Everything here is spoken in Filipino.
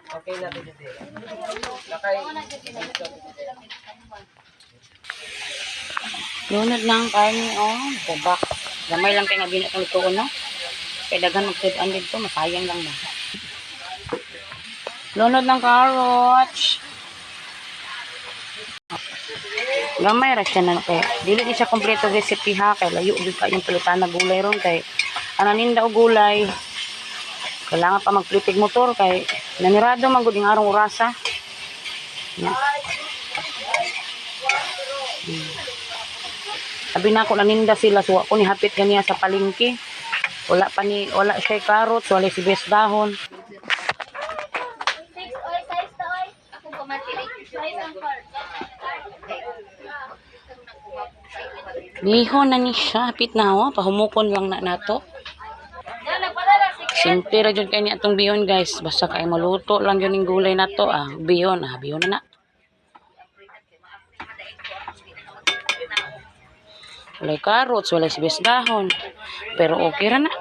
Okay na dito. Nakay. Lunod na ang karne, oh. Babak. Gamay lang kayo nga binatang ito, no? Kaya daghan magsitaan dito, masayang lang na. Lunod ng carrots. Gamay ra siya na kaya. Dili di siya kompleto recipe ha. Kaya layo din pa yung palitan na gulay ron. Kaya ananinda o gulay. Kailangan pa magplitig motor. Kaya nanirado maguding arong urasa. Yan. Sabi na ako naninda sila. So ako nihapit ganiya sa palengke. Wala siya carrots. Wala si best dahon. Lihon na ni siya. Hapit na ako. Pahumukon lang na nato. Simple ra jud kay ni atong bihon guys. Basta kay maluto lang yun yung gulay na to. Bihon. Bihon na na. Walay carrots. Walay sibes dahon. Pero okay ra na.